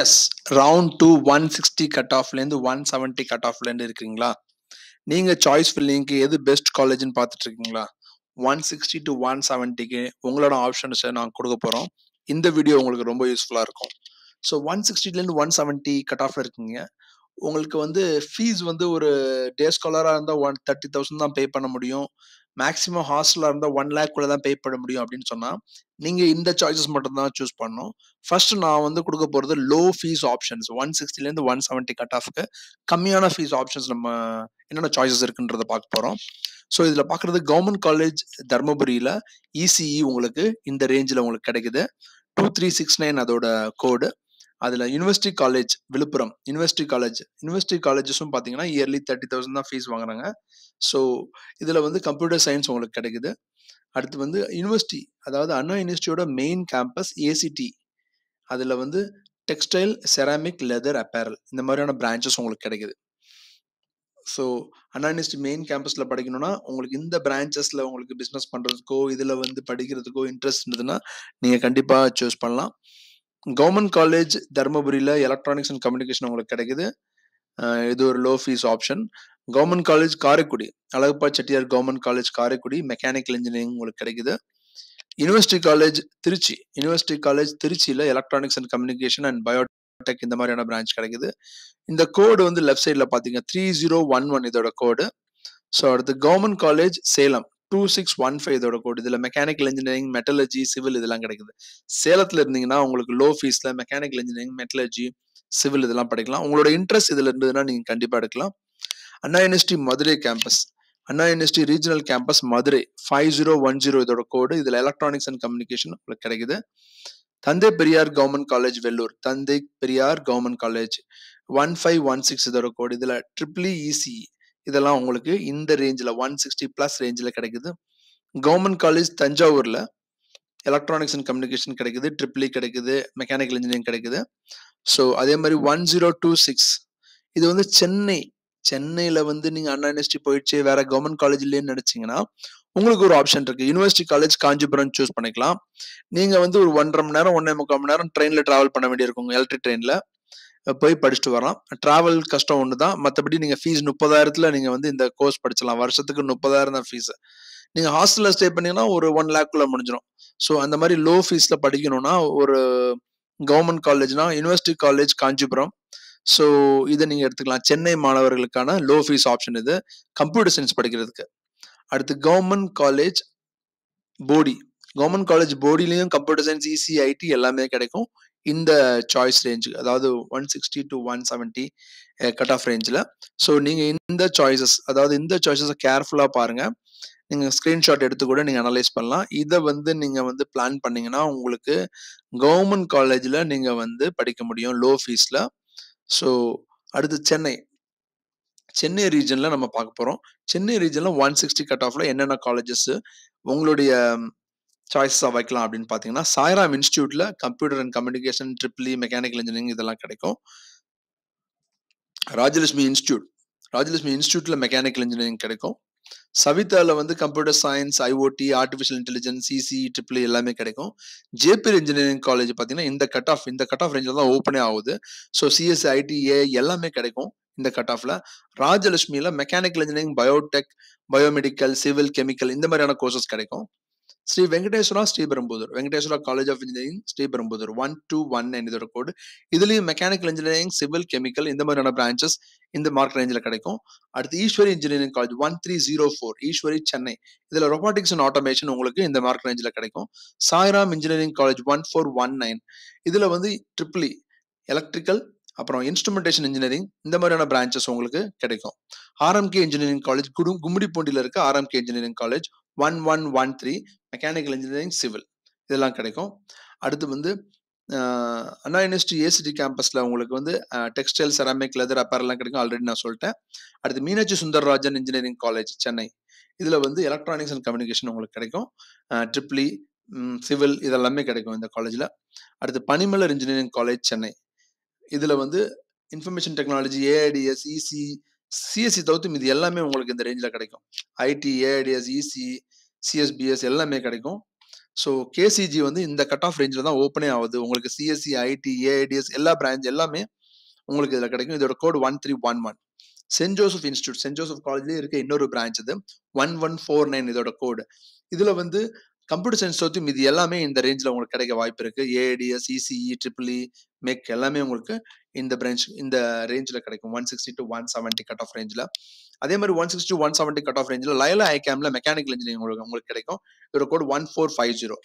S. Round 2 160 cut ஆஃப்லேருந்து 170 cut ஆஃப்லேருந்து இருக்கீங்களா? நீங்க choice ஃபில்லிங்க்கு எது பெஸ்ட் காலேஜ்னு பார்த்துட்டு இருக்கீங்களா? 160 to 170க்கு உங்களோட ஆப்ஷன்ஸை நான் கொடுக்க போகிறோம். இந்த வீடியோ உங்களுக்கு ரொம்ப யூஸ்ஃபுல்லாக இருக்கும். ஸோ 160லேருந்து 170 கட் ஆஃப்ல இருக்கீங்க. உங்களுக்கு வந்து ஃபீஸ் வந்து ஒரு டே ஸ்காலராக இருந்தால் 130,000 தான் பே பண்ண முடியும். மேக்ஸிமம் ஹாஸ்டலாக இருந்தால் 1 lakh தான் பே பண்ண முடியும் அப்படின்னு சொன்னால் நீங்கள் இந்த சாய்ஸஸ் மட்டும் தான் சூஸ் பண்ணணும். ஃபர்ஸ்ட் நான் வந்து கொடுக்க போகிறது லோ ஃபீஸ் ஆப்ஷன்ஸ் 160லேருந்து 170 கட் ஆஃப்க்கு கம்மியான ஃபீஸ் ஆப்ஷன்ஸ் நம்ம என்னென்ன சாய்ஸஸ் இருக்குன்றதை பார்க்க போகிறோம். ஸோ இதில் பார்க்குறது கவர்மெண்ட் காலேஜ் தர்மபுரியில் இசிஇ உங்களுக்கு இந்த ரேஞ்சில் உங்களுக்கு கிடைக்குது. 2369 அதோட கோடு. அதில் யூனிவர்சிட்டி காலேஜ் விழுப்புரம் யூனிவர்சிட்டி காலேஜஸும் பார்த்தீங்கன்னா இயர்லி 30,000 தான் ஃபீஸ் வாங்குறாங்க. ஸோ இதில் வந்து கம்ப்யூட்டர் சயின்ஸ் உங்களுக்கு கிடைக்குது. அடுத்து வந்து யூனிவர்சிட்டி, அதாவது அண்ணா யூனிவர்சிட்டியோட மெயின் கேம்பஸ் ஏசிடி, அதில் வந்து டெக்ஸ்டைல், செராமிக், லெதர், அப்பேரல் இந்த மாதிரியான பிரான்ச்சஸ் உங்களுக்கு கிடைக்குது. ஸோ அண்ணா யூனிவர்சிட்டி மெயின் கேம்பஸில் படிக்கணும்னா உங்களுக்கு இந்த பிரான்ச்சஸில் உங்களுக்கு பிஸ்னஸ் பண்ணுறதுக்கோ இதில் வந்து படிக்கிறதுக்கோ இன்ட்ரெஸ்ட் இருந்ததுன்னா நீங்கள் கண்டிப்பாக சூஸ் பண்ணலாம். கவர்மெண்ட் காலேஜ் தர்மபுரியில் எலக்ட்ரானிக்ஸ் அண்ட் கம்யூனிகேஷன் உங்களுக்கு கிடைக்குது. இது ஒரு low fees option. Government college Karaikudi, Alagappa Chettiar government college Karaikudi mechanical engineering உங்களுக்கு கிடைக்குது. யூனிவர்சிட்டி காலேஜ் திருச்சியில் electronics and communication and Biotech இந்த மாதிரியான பிரான்ச் கிடைக்குது. இந்த கோடு வந்து லெஃப்ட் சைடில் பார்த்தீங்க 3011 இதோட கோடு. ஸோ அடுத்து கவர்மெண்ட் காலேஜ் சேலம் 2615 இதோட கோடு. இதில் மெக்கானிக்கல் இன்ஜினியரிங், மெட்டலர்ஜி, சிவில் இதெல்லாம் கிடைக்குது. சேலத்தில் இருந்தீங்கன்னா உங்களுக்கு லோ ஃபீஸில் மெக்கானிக்கல் இன்ஜினியரிங், மெட்டலர்ஜி, சிவில் இதெல்லாம் படிக்கலாம். உங்களோட இன்ட்ரெஸ்ட் இதில் இருந்ததுன்னா நீங்கள் கண்டிப்பாக எடுக்கலாம். Anna university Madurai campus, Anna university regional campus Madurai 5010 இதோட கோடு. இதில் எலக்ட்ரானிக்ஸ் அண்ட் கம்யூனிகேஷன் உங்களுக்கு கிடைக்குது. தந்தை பெரியார் கவர்மெண்ட் காலேஜ் வெள்ளூர், தந்தை பெரியார் கவர்மெண்ட் காலேஜ் 1516 இதோட கோடு. இதில் EEE இதெல்லாம் உங்களுக்கு இந்த ரேஞ்சில் 160+ ரேஞ்சில் கிடைக்குது. கவர்மெண்ட் காலேஜ் தஞ்சாவூரில் எலக்ட்ரானிக்ஸ் அண்ட் கம்யூனிகேஷன் கிடைக்குது, EEE கிடைக்குது, மெக்கானிக்கல் இன்ஜினியரிங் கிடைக்குது. ஸோ அதே மாதிரி 1026 இது வந்து சென்னையில் வந்து நீங்கள் அண்ணா யூனிவர்சிட்டி போயிடுச்சு வேற கவர்மெண்ட் காலேஜ் இல்லைன்னு நினைச்சீங்கன்னா உங்களுக்கு ஒரு ஆப்ஷன் இருக்கு. யூனிவர்சிட்டி காலேஜ் காஞ்சிபுரம் சூஸ் பண்ணிக்கலாம். நீங்கள் வந்து ஒரு 1.5 மணி நேரம் 1.25 மணி நேரம் ட்ரெயினில் ட்ராவல் பண்ண வேண்டியிருக்கும். எலக்ட்ரிக் ட்ரெயினில் போய் படிச்சுட்டு வரலாம். ட்ராவல் கஷ்டம் ஒன்று தான். மற்றபடி நீங்கள் ஃபீஸ் 30,000 நீங்கள் வந்து இந்த கோர்ஸ் படிச்சலாம். வருஷத்துக்கு 30,000 தான் ஃபீஸ். நீங்கள் ஹாஸ்டலில் ஸ்டே பண்ணீங்கன்னா ஒரு 1 lakh முடிஞ்சிடும். ஸோ அந்த மாதிரி லோ ஃபீஸில் படிக்கணும்னா ஒரு கவர்மெண்ட் காலேஜ்னா யூனிவர்சிட்டி காலேஜ் காஞ்சிபுரம். ஸோ இதை நீங்கள் எடுத்துக்கலாம். சென்னை மாணவர்களுக்கான லோ ஃபீஸ் ஆப்ஷன் இது கம்ப்யூட்டர் சயின்ஸ் படிக்கிறதுக்கு. அடுத்து கவர்மெண்ட் காலேஜ் போடிலையும் கம்ப்யூட்டர் சயின்ஸ், இசி, ஐடி எல்லாமே கிடைக்கும் இந்த சாய்ஸ் ரேஞ்சு, அதாவது 160 to 170 கட் ஆஃப் ரேஞ்சில். ஸோ நீங்கள் இந்த சாய்ஸஸை கேர்ஃபுல்லாக பாருங்கள். நீங்கள் ஸ்க்ரீன்ஷாட் எடுத்து கூட நீங்கள் அனலைஸ் பண்ணலாம். இதை வந்து நீங்கள் வந்து பிளான் பண்ணீங்கன்னா உங்களுக்கு கவர்மெண்ட் காலேஜில் நீங்கள் வந்து படிக்க முடியும் லோ ஃபீஸில். ஸோ அடுத்து சென்னை ரீஜனில் நம்ம பார்க்க போகிறோம். சென்னை ரீஜனில் 160 கட் ஆஃபில் என்னென்ன காலேஜஸ் உங்களுடைய சாய்ஸாக வைக்கலாம் அப்படின்னு பார்த்தீங்கன்னா சாய்ராம் இன்ஸ்டியூட்டில் computer and communication, EEE, mechanical engineering இதெல்லாம் கிடைக்கும். ராஜலட்சுமி இன்ஸ்டியூட்டில் மெக்கானிக்கல் இன்ஜினியரிங் கிடைக்கும். சவிதாவில் வந்து computer science, IOT, artificial intelligence, EC, EEE எல்லாமே கிடைக்கும். ஜேபி இன்ஜினியரிங் காலேஜ் பார்த்தீங்கன்னா இந்த கட் ஆஃப் ரேஞ்சில் தான் ஓப்பனே ஆகுது. ஸோ சிஎஸ்சி, ஐடி, எல்லாமே கிடைக்கும் இந்த கட் ஆஃப்ல. ராஜலட்சுமியில் mechanical engineering, biotech, biomedical, civil, chemical இந்த மாதிரியான கோர்சஸ் கிடைக்கும். Sri Venkateswara college of engineering Sriperumbudur 1219 இதோட கோடு. இதுலயும் மெக்கானிக்கல் இன்ஜினியரிங், சிவில், கெமிக்கல் இந்த மாதிரியான பிரான்ச்சஸ் இந்த மார்க் ரேஞ்சில் கிடைக்கும். அடுத்து ஈஸ்வரி இன்ஜினியரிங் காலேஜ் 1304 ஈஸ்வரி சென்னை, இதுல ரொபாட்டிக்ஸ் அண்ட் ஆட்டோமேஷன் உங்களுக்கு இந்த மார்க் ரேஞ்சில் கிடைக்கும். சாய்ராம் இன்ஜினியரிங் காலேஜ் 1419 இதுல வந்து EEE, எலக்ட்ரிக்கல், அப்புறம் இன்ஸ்ட்ருமெண்டேஷன் இன்ஜினியரிங் இந்த மாதிரியான பிரான்ச்சஸ் உங்களுக்கு கிடைக்கும். ஆர்எம்கே இன்ஜினியரிங் காலேஜ் கும்மிடிப்பூண்டியில் இருக்க RMK engineering college 1113 mechanical engineering, civil இதெல்லாம் கிடைக்கும். அடுத்து வந்து அண்ணா யூனிவர்சிட்டி ஏசிடி கேம்பஸ்ல உங்களுக்கு வந்து டெக்ஸ்டைல், செராமிக், லெதர், அப்பேரெல்லாம் கிடைக்கும். ஆல்ரெடி நான் சொல்லிட்டேன். அடுத்து மீனாட்சி சுந்தரராஜன் இன்ஜினியரிங் காலேஜ் சென்னை, இதுல வந்து எலக்ட்ரானிக்ஸ் அண்ட் கம்யூனிகேஷன் உங்களுக்கு கிடைக்கும். EEE, சிவில் இதெல்லாமே கிடைக்கும் இந்த காலேஜ்ல. அடுத்து பனிமலர் இன்ஜினியரிங் காலேஜ் சென்னை, இதுல வந்து information technology, AIDS, EC, CSC தவிர்த்து இது எல்லாமே உங்களுக்கு இந்த ரேஞ்சில் கிடைக்கும். ஐடி, ஏஐடிஎஸ், இசி, சிஎஸ்பிஎஸ் எல்லாமே கிடைக்கும். ஸோ கேசிஜி வந்து இந்த கட் ஆஃப் ரேஞ்சில் தான் ஓப்பனே ஆகுது. உங்களுக்கு சிஎஸ்சி, ஐடி, ஏஐடிஎஸ் எல்லா பிரான்ச் எல்லாமே உங்களுக்கு இதில் கிடைக்கும். இதோட code 1311. Saint Joseph institute, saint Joseph காலேஜ்லேயே இருக்க இன்னொரு பிரான்ச் இது 1149 இதோட கோடு. இதுல வந்து கம்ப்யூட்டர் சயின்ஸ் தவிர்த்து மீதி எல்லாமே இந்த ரேஞ்சில் உங்களுக்கு கிடைக்க வாய்ப்பு இருக்கு. ஏஐடிஎஸ், இசிஇ, ட்ரிபிள்இ, மெக் எல்லாமே உங்களுக்கு இந்த பிரான்ச் இந்த ரேஞ்சில் கிடைக்கும். 160 to 170 கட் ஆஃப் ரேஞ்சில். அதே மாதிரி 160 to 170 கட் ஆஃப் ரேஞ்சில் லைலா ஐகேம்ல மெக்கானிக்கல் இன்ஜினியரிங் உங்களுக்கு கிடைக்கும். இதோட code 1450.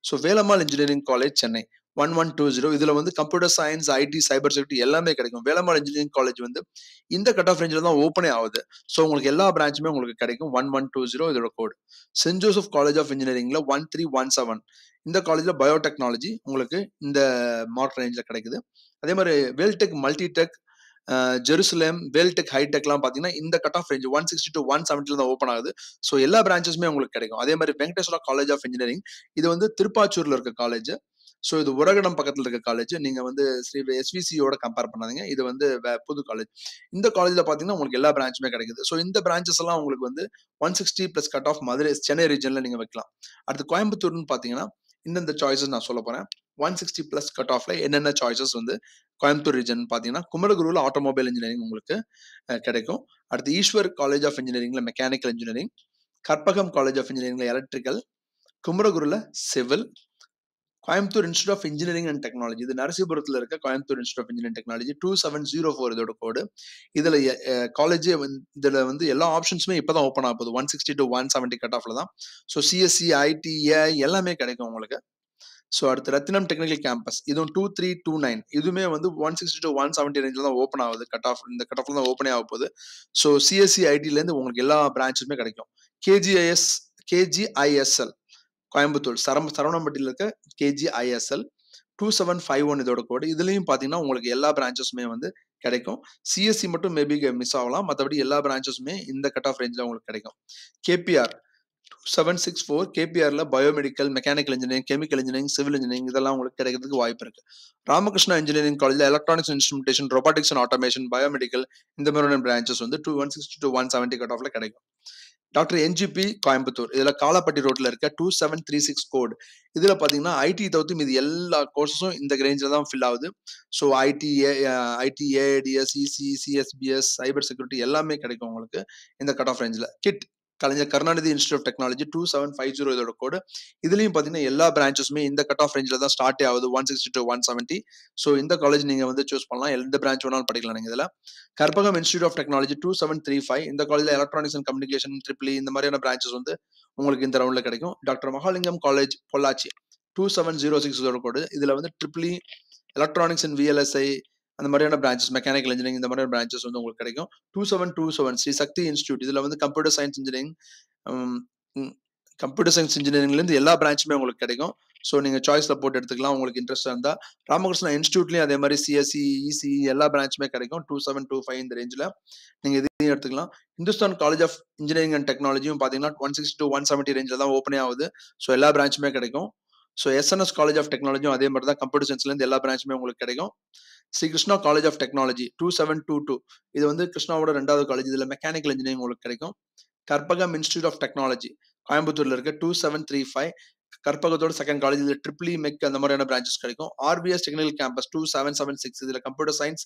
So Velammal engineering college Chennai 1120. இதுல வந்து computer science, IT, cyber security எல்லாமே கிடைக்கும். வேலம்மாள் இன்ஜினியரிங் காலேஜ் வந்து இந்த கட் ஆஃப் ரேஞ்சில் தான் ஓப்பனே ஆகுது. ஸோ உங்களுக்கு எல்லா பிரான்ச்சுமே உங்களுக்கு கிடைக்கும். 1120 இதோட code. Saint Joseph college of இன்ஜினியரிங்ல 1317. இந்த காலேஜ்ல பயோடெக்னாலஜி உங்களுக்கு இந்த மார்க் ரேஞ்சில் கிடைக்குது. அதே மாதிரி வேல்டெக், மல்டிடெக், ஜெருசலேம், வேல்டெக், ஹைடெக்லாம் பார்த்தீங்கன்னா இந்த கட் ஆஃப் ரேஞ்ச் 160 to 170 தான் ஓப்பன் ஆகுது. ஸோ எல்லா பிரான்ச்சஸுமே உங்களுக்கு கிடைக்கும். அதே மாதிரி வெங்கடேஸ்வரா காலேஜ் ஆஃப் இன்ஜினியரிங் இது வந்து திருப்பாச்சூர்ல இருக்க காலேஜ். ஸோ இது உரகடம் பக்கத்தில் இருக்க காலேஜ். நீங்க வந்து ஸ்ரீ எஸ்விசியோட கம்பேர் பண்ணாதீங்க. இது வந்து புது காலேஜ். இந்த காலேஜ்ல பாத்தீங்கன்னா உங்களுக்கு எல்லா பிரான்ச்சுமே கிடைக்குது. ஸோ இந்த பிரான்ச்சஸ் எல்லாம் உங்களுக்கு வந்து 160 plus cut off Madurai, Chennai ரீஜன்ல நீங்க வைக்கலாம். அடுத்து கோயம்புத்தூர்னு பாத்தீங்கன்னா இந்தந்த சாய்ஸஸ் நான் சொல்ல போறேன். 160 பிளஸ் கட் ஆஃப்ல என்னென்ன சாய்ஸஸ் வந்து கோயம்புத்தூர் ரீஜன் பாத்தீங்கன்னா குமரகுருவில் ஆட்டோமொபைல் இன்ஜினியரிங் உங்களுக்கு கிடைக்கும். அடுத்து ஈஸ்வர் காலேஜ் ஆஃப் இன்ஜினியரிங்ல mechanical engineering, Karpagam college of இன்ஜினியரிங்ல எலக்ட்ரிக்கல், குமரகுருல civil, Coimbatore institute of engineering and technology இது நரசிபுரத்தில் இருக்க Coimbatore institute of engineering technology 2704 இதோட கோடு. இதுல காலேஜே இதுல வந்து எல்லா ஆப்ஷன்ஸுமே இப்பதான் ஓப்பன் ஆக போகுது. 160 to 170 கட் ஆஃப்ல தான். ஸோ சிஎஸ்சி, ஐடி, ஏஐ எல்லாமே கிடைக்கும் உங்களுக்கு. ஸோ அடுத்து ரத்தினம் டெக்னிக்கல் கேம்பஸ் இதுவும் 2329 இதுவுமே வந்து 160 to 170 ரேஞ்சில் தான் ஓப்பன் ஆகுது. கட் ஆஃப் இந்த கட் ஆஃப்ல தான் ஓப்பனே ஆக போகுது. ஸோ சிஎஸ்சி, ஐடிலேருந்து உங்களுக்கு எல்லா பிரான்ச்சுமே கிடைக்கும். கேஜிஐஎஸ்எல் கோயம்புத்தூர் சரவணம்பட்டியில் இருக்க கேஜிஐஎஸ்எல் 2751 இதோட கோடு. இதுலயும் பாத்தீங்கன்னா உங்களுக்கு எல்லா பிரான்ச்சஸுமே வந்து கிடைக்கும். சிஎஸ்சி மட்டும் மேபி மிஸ் ஆகலாம். மற்றபடி எல்லா பிரான்ச்சஸுமே இந்த கட் ஆஃப் ரேஞ்சில் உங்களுக்கு கிடைக்கும். கேபிஆர் 2764 கேபிஆர்ல biomedical, mechanical engineering, chemical engineering, civil engineering இதெல்லாம் உங்களுக்கு கிடைக்கிறதுக்கு வாய்ப்பு இருக்கு. ராமகிருஷ்ணா இன்ஜினியரிங் காலேஜ்ல electronics instrumentation, robotics and automation, biomedical இந்த மாதிரியான பிரான்ச்சஸ் வந்து 160 to 170 கட் ஆஃப்ல கிடைக்கும். டாக்டர் என்ஜிபி கோயம்புத்தூர் இதுல காலாப்பட்டி ரோட்ல இருக்க 2736 கோட். இதுல பாத்தீங்கன்னா ஐடி தவிர்த்து மீது எல்லா கோர்சஸும் இந்த ரேஞ்சில் தான் ஃபில் ஆகுது. So IT, AIDS, EC, CSBS, cyber security எல்லாமே கிடைக்கும் உங்களுக்கு இந்த கட் ஆஃப் ரேஞ்சில். KIT Kalaignar Karunanidhi institute of technology 2750 இதோட கோடு. இதுலயும் பாத்தீங்கன்னா எல்லா பிரான்ச்சஸுமே இந்த கட் ஆஃப் ரேஞ்சில் தான் ஸ்டார்ட் ஆகுது. 160 to 170. ஸோ இந்த காலேஜ் நீங்க வந்து சூஸ் பண்ணலாம். எந்த பிரான்ச் வேணாலும் படிக்கலாம் நீங்க இதுல. கற்பகம் இன்ஸ்டியூட் ஆஃப் டெக்னாலஜி 2735 இந்த காலேஜ்ல எலக்ட்ரானிக்ஸ் அண்ட் கம்யூனிகேஷன், ட்ரிபிள்இ இந்த மாதிரியான பிரான்ச்சஸ் வந்து உங்களுக்கு இந்த ரவுண்ட்ல கிடைக்கும். டாக்டர் மகாலிங்கம் காலேஜ் பொள்ளாச்சி 2706 இதோட கோடு. இதுல வந்து ட்ரிபிள்இ, எலக்ட்ரானிக்ஸ் அண்ட் விஎல்எஸ்ஐ அந்த மாதிரியான பிரான்ச்சஸ், மெக்கானிக்கல் இன்ஜினியரிங் இந்த மாதிரியான பிரான்ச்சஸ் வந்து உங்களுக்கு கிடைக்கும். 2727 ஸ்ரீ சக்தி இன்ஸ்டியூட் இதுல வந்து computer science engineering, computer science இன்ஜினியரிங்ல இருந்து எல்லா பிரான்ச்சுமே உங்களுக்கு கிடைக்கும். ஸோ நீங்க சாய்ஸ்ல போட்டு எடுத்துக்கலாம் உங்களுக்கு இன்ட்ரெஸ்டா இருந்தா. ராமகிருஷ்ணா இன்ஸ்டியூட்லயும் அதே மாதிரி சிஎஸ்சி, இசி எல்லா பிரான்ச்சுமே கிடைக்கும். 2725 இந்த ரேஞ்சில் நீங்க இதையும் எடுத்துக்கலாம். Hindustan college of engineering and டெக்னாலஜியும் பாத்தீங்கன்னா 160 to 170 ரேஞ்சில் தான் ஓப்பனே ஆகுது. ஸோ எல்லா பிரான்ச்சுமே கிடைக்கும். ஸோ எஸ்என்எஸ் காலேஜ் ஆஃப் டெக்னாலஜியும் அதே மாதிரி தான் கம்ப்யூட்டர் சயின்ஸ்ல இருந்து எல்லா பிரான்ச்சுமே உங்களுக்கு கிடைக்கும். Sri Krishna college of technology 2722 இது வந்து கிருஷ்ணாவோட 2வது காலேஜ். இதுல மெக்கானிக்கல் இன்ஜினியரிங் உங்களுக்கு கிடைக்கும். கற்பகம் இன்ஸ்டியூட் ஆஃப் டெக்னாலஜி கோயம்புத்தூர்ல இருக்க 2735 கற்பகத்தோட செகண்ட் காலேஜ். இதுல ட்ரிபிள்இ, மெக் அந்த மாதிரியான பிரான்ச்சஸ் கிடைக்கும். ஆர்பிஎஸ் டெக்னிக்கல் கேம்பஸ் 2776 இதுல computer science,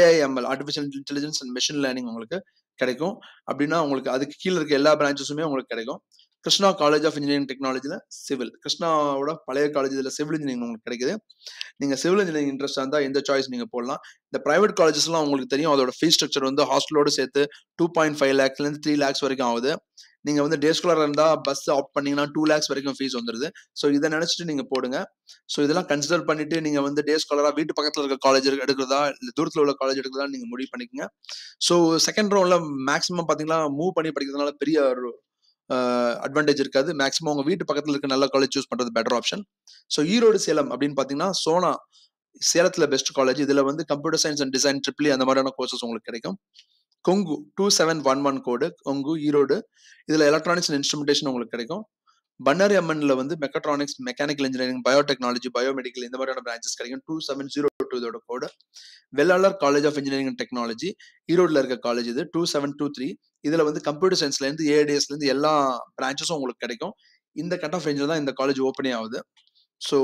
AIML artificial intelligence and machine learning உங்களுக்கு கிடைக்கும். அப்படின்னா உங்களுக்கு அதுக்கு கீழே இருக்க எல்லா பிரான்ச்சஸுமே உங்களுக்கு கிடைக்கும். கிருஷ்ணா காலேஜ் ஆஃப் இன்ஜினியரிங் டெக்னாலஜில சிவில், கிருஷ்ணாவோட பழைய காலேஜ் இதுல சிவில் இன்ஜினியரிங் உங்களுக்கு கிடைக்குது. நீங்க சிவில் இன்ஜினியரிங் இன்ட்ரெஸ்ட் இருந்தா இந்த சாய்ஸ் நீங்க போடலாம். இந்த பிரைவேட் காலேஜஸ் எல்லாம் உங்களுக்கு தெரியும் அதோட ஃபீஸ் ஸ்ட்ரக்சர் வந்து ஹாஸ்டலோட சேர்த்து 2.5 lakhsல இருந்து 3 lakhs வரைக்கும் ஆகுது. நீங்க வந்து டே ஸ்காலரா இருந்தா பஸ் ஆப்ட் பண்ணீங்கன்னா 2 lakhs வரைக்கும் ஃபீஸ் வந்துருது. ஸோ இதை நினைச்சிட்டு நீங்க போடுங்க. ஸோ இதெல்லாம் கன்சிடர் பண்ணிட்டு நீங்க வந்து டே ஸ்காலரா வீட்டு பக்கத்துல இருக்க காலேஜ் எடுக்கிறதா இல்ல தூரத்துல உள்ள காலேஜ் எடுக்கிறதா நீங்க முடிவு பண்ணிக்கோங்க. ஸோ செகண்ட் ரவுண்ட்ல மேக்ஸிமம் பாத்தீங்கன்னா மூவ் பண்ணி படிக்கிறதுனால பெரிய அட்வான்டேஜ் இருக்காது. மேக்ஸிமம் உங்க வீட்டு பக்கத்துல இருக்க நல்ல காலேஜ் சூஸ் பண்றது better option. So Erode Salem அப்படின்னு பாத்தீங்கன்னா சோனா சேலத்துல பெஸ்ட் காலேஜ். இதுல வந்து computer science and design, triple E அந்த மாதிரியான கோர்சஸ் உங்களுக்கு கிடைக்கும். கொங்கு 2711 கோடு கொங்கு ஈரோடு. இதுல எலக்ட்ரானிக்ஸ் அண்ட் இன்ஸ்ட்ருமெண்டேஷன் உங்களுக்கு கிடைக்கும். பன்னாரி அம்மன்ல வந்து mechatronics, mechanical engineering, biotechnology, biomedical இந்த மாதிரியான பிரான்ச்சஸ் கிடைக்கும். 2702 இதோட code. Vellalar college of engineering and technology ஈரோடுல இருக்க காலேஜ் இது 2723. இதுல வந்து கம்ப்யூட்டர் சயின்ஸ்ல இருந்து ஏஐடிஎஸ்ல இருந்து எல்லா பிரான்ச்சஸும் உங்களுக்கு கிடைக்கும். இந்த கட் ஆஃப் ரேஞ்சில் தான் இந்த காலேஜ் ஓப்பனே ஆகுது. So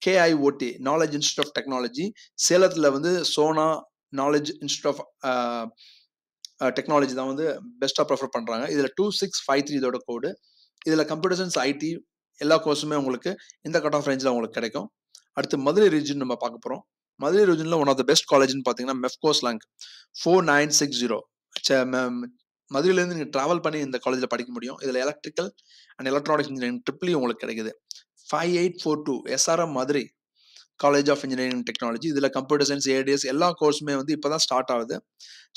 KIOT knowledge institute of technology சேலத்தில் வந்து Sona knowledge institute of technology தான் வந்து பெஸ்ட்டாக ப்ரிஃபர் பண்ணுறாங்க. இதில் 2653 இதோட கோடு. இதில் கம்ப்யூட்டர் சயின்ஸ், ஐடி எல்லா கோர்ஸுமே உங்களுக்கு இந்த கட் ஆஃப் ரேஞ்சில் உங்களுக்கு கிடைக்கும். அடுத்து மதுரை ரீஜன் நம்ம பார்க்க போகிறோம். மதுரை ரீஜனில் ஒன் ஆஃப் த பெஸ்ட் காலேஜ்னு பார்த்தீங்கன்னா மெஃப்கோஸ் லேங்க் 4960. மதுரையிலேருந்து நீங்கள் ட்ராவல் பண்ணி இந்த காலேஜில் படிக்க முடியும். இதில் electrical and electronics engineering triple உங்களுக்கு கிடைக்குது. 5842 SRM Madurai college of engineering technology. இதில் கம்ப்யூட்டர் சயின்ஸ், ஏடிஎஸ் எல்லா கோர்ஸுமே வந்து இப்போ தான் ஸ்டார்ட் ஆகுது.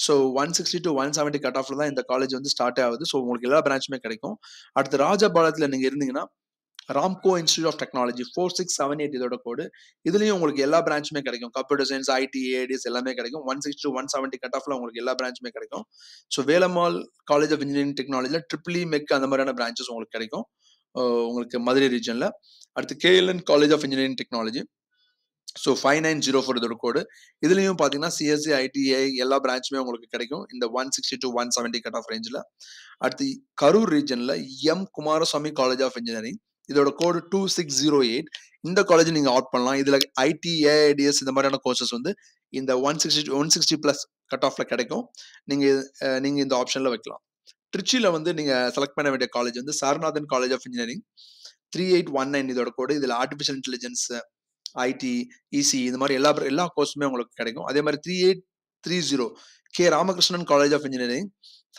ஸோ 160 to 170 கட் ஆஃப்ல தான் இந்த காலேஜ் வந்து ஸ்டார்ட் ஆகுது. ஸோ உங்களுக்கு எல்லா பிரான்ச்சுமே கிடைக்கும். அடுத்து ராஜபாளையத்தில் நீங்கள் இருந்தீங்கன்னா ராம்கோ இன்ஸ்டியூட் ஆஃப் டெக்னாலஜி 4678 இதோட கோடு. இதுலயும் உங்களுக்கு எல்லா பிரான்ச்சுமே கிடைக்கும். கம்ப்யூட்டர் சயின்ஸ், ஐடி, ஏடிஎஸ் எல்லாமே கிடைக்கும். 160 to 170 கட் ஆஃப்ல உங்களுக்கு எல்லா பிரான்ச்சுமே கிடைக்கும். So Velammal college of engineering டெக்னாலஜில ட்ரிபிள் மெக் அந்த மாதிரியான பிரான்ச்சஸ் உங்களுக்கு கிடைக்கும் உங்களுக்கு மதுரை ரீஜன்ல. அடுத்து KLN college of engineering technology. So 5904 இதோட கோடு. இதுலயும் பாத்தீங்கன்னா சிஎஸ்சி, ஐடிஐ எல்லா பிரான்ச்சுமே உங்களுக்கு கிடைக்கும் இந்த 160 to 170 கட் ஆஃப் ரேஞ்சில். அடுத்து கரூர் ரீஜன்ல குமாரசாமி காலேஜ் ஆஃப் இன்ஜினியரிங். இதோட கோடு 2608. இந்த காலேஜ் நீங்க ஆட் பண்ணலாம். இதுல ஐடி, ஏஐடிஎஸ் இந்த மாதிரியான கோர்சஸ் வந்து இந்த 160 பிளஸ் கட் ஆஃப்ல கிடைக்கும். நீங்க இந்த ஆப்ஷன்ல வைக்கலாம். திருச்சியில வந்து நீங்க செலக்ட் பண்ண வேண்டிய காலேஜ் வந்து சாரநாதன் காலேஜ் ஆஃப் இன்ஜினியரிங் 3819 இதோட கோடு. இதுல ஆர்டிபிஷியல் இன்டெலிஜென்ஸ், ஐடி, இசி இந்த மாதிரி எல்லா கோர்ஸுமே உங்களுக்கு கிடைக்கும். அதே மாதிரி 3830 Ramakrishnan college of engineering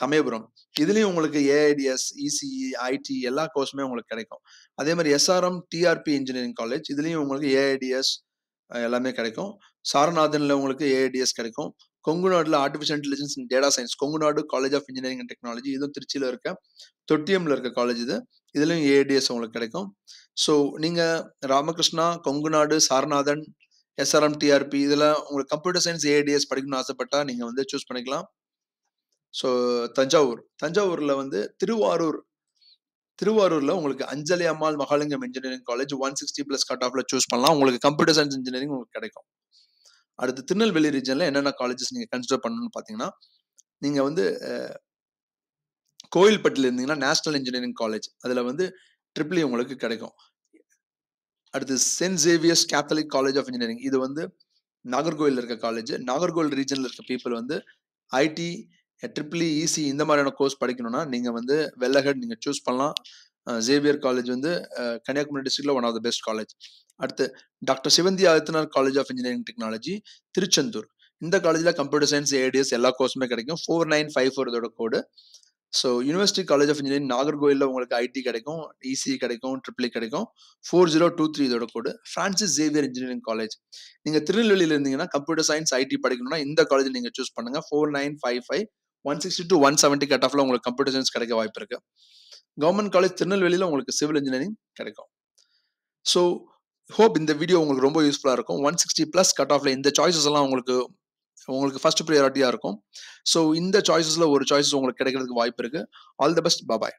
Samayapuram. இதுலயும் உங்களுக்கு ஏஐடிஎஸ், இசிஇ, ஐடி எல்லா கோர்ஸுமே உங்களுக்கு கிடைக்கும். அதே மாதிரி SRM TRP இன்ஜினியரிங் காலேஜ். இதுலயும் உங்களுக்கு ஏஐடிஎஸ் எல்லாமே கிடைக்கும். சாரநாதன்ல உங்களுக்கு ஏஐடிஎஸ் கிடைக்கும். கொங்குநாடுல artificial intelligence and data science Kongunadu college of engineering and technology. இதுவும் திருச்சியில இருக்க தொட்டியம்ல இருக்க காலேஜ் இது. இதுலயும் ஏஐடிஎஸ் உங்களுக்கு கிடைக்கும். ஸோ நீங்க ராமகிருஷ்ணா, கொங்குநாடு, சாரநாதன், SRM TRP இதுல உங்களுக்கு கம்ப்யூட்டர் சயின்ஸ், ஏஐடிஎஸ் படிக்கணும்னு ஆசைப்பட்டா நீங்க வந்து சூஸ் பண்ணிக்கலாம். ஸோ தஞ்சாவூர்ல வந்து திருவாரூர்ல உங்களுக்கு Anjali Ammal Mahalingam engineering college 160 plus cut ஆஃப்ல சூஸ் பண்ணலாம். உங்களுக்கு கம்ப்யூட்டர் சயின்ஸ் இன்ஜினியரிங் உங்களுக்கு கிடைக்கும். அடுத்து திருநெல்வேலி ரீஜன்ல என்னென்ன காலேஜஸ் நீங்க கன்சிடர் பண்ணணும்னு பாத்தீங்கன்னா, நீங்க வந்து கோயில்பட்டில இருந்தீங்கன்னா நேஷனல் இன்ஜினியரிங் காலேஜ். அதுல வந்து ட்ரிபிள் உங்களுக்கு கிடைக்கும். அடுத்து saint Xavier's Catholic college of engineering. இது வந்து நாகர்கோவில் இருக்க காலேஜ். நாகர்கோவில் ரீஜன்ல இருக்க பீப்புள் வந்து ஐடி, ட்ரிபிள் இசி இந்த மாதிரியான கோர்ஸ் படிக்கணும்னா நீங்க வந்து வெள்ளஹெட் நீங்க சூஸ் பண்ணலாம். சேவியர் காலேஜ் வந்து கன்னியாகுமரி டிஸ்ட்ரிக்ட்ல one of the best college. அடுத்து doctor Sivanthi Adithanar college of engineering technology Tiruchendur. இந்த காலேஜ்ல கம்ப்யூட்டர் சயின்ஸ், ஏடிஎஸ் எல்லா கோர்ஸுமே கிடைக்கும். 4954 இதோட code. So university college of engineering நாகர்கோயிலில் உங்களுக்கு ஐடி கிடைக்கும், இசி கிடைக்கும், ட்ரிபிள் கிடைக்கும். 4023 இதோட code. Francis Xavier engineering college. நீங்க திருநெல்வேலியில இருந்தீங்கன்னா கம்ப்யூட்டர் சயின்ஸ், ஐடி படிக்கணும்னா இந்த காலேஜ் நீங்க சூஸ் பண்ணுங்க. 4955 160 to 170 கட் ஆஃப்ல உங்களுக்கு கம்ப்யூட்டர் சயின்ஸ் கிடைக்க வாய்ப்பு இருக்கு. கவர்மெண்ட் காலேஜ் திருநெல்வேலியில உங்களுக்கு சிவில் இன்ஜினியரிங் கிடைக்கும். ஸோ ஹோப் இந்த வீடியோ உங்களுக்கு ரொம்ப யூஸ்ஃபுல்லா இருக்கும். 160 பிளஸ் கட் ஆஃப்ல இந்த சாய்ஸஸ் எல்லாம் உங்களுக்கு ஃபர்ஸ்ட் ப்ரையாரிட்டியா இருக்கும். ஸோ இந்த சாய்ஸஸ்ல ஒரு சாய்ஸஸ் உங்களுக்கு கிடைக்கிறதுக்கு வாய்ப்பு இருக்கு. All the best. பாய்.